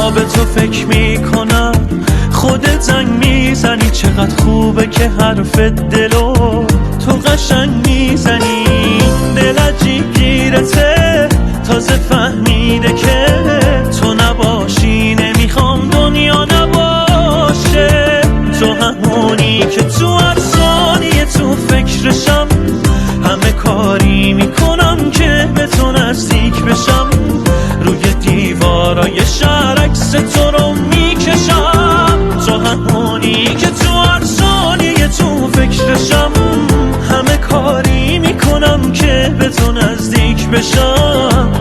تا به تو فکر میکنم خودت زنگ میزنی. چقدر خوبه که حرف دلو تو قشنگ میزنی. دل عجیب گیرته تازه فهمیده که تو نباشی نمیخوام دنیا نباشه. تو همونی که تو هر ثانیه تو فکرشم، همه کاری میکنم که به تو نزدیک بشم. روی دیوارای شهر عکس تو رو میکشم. تو همونی که تو هر ثانیه تو فکرشم، همه کاری میکنم که به تو نزدیک بشم.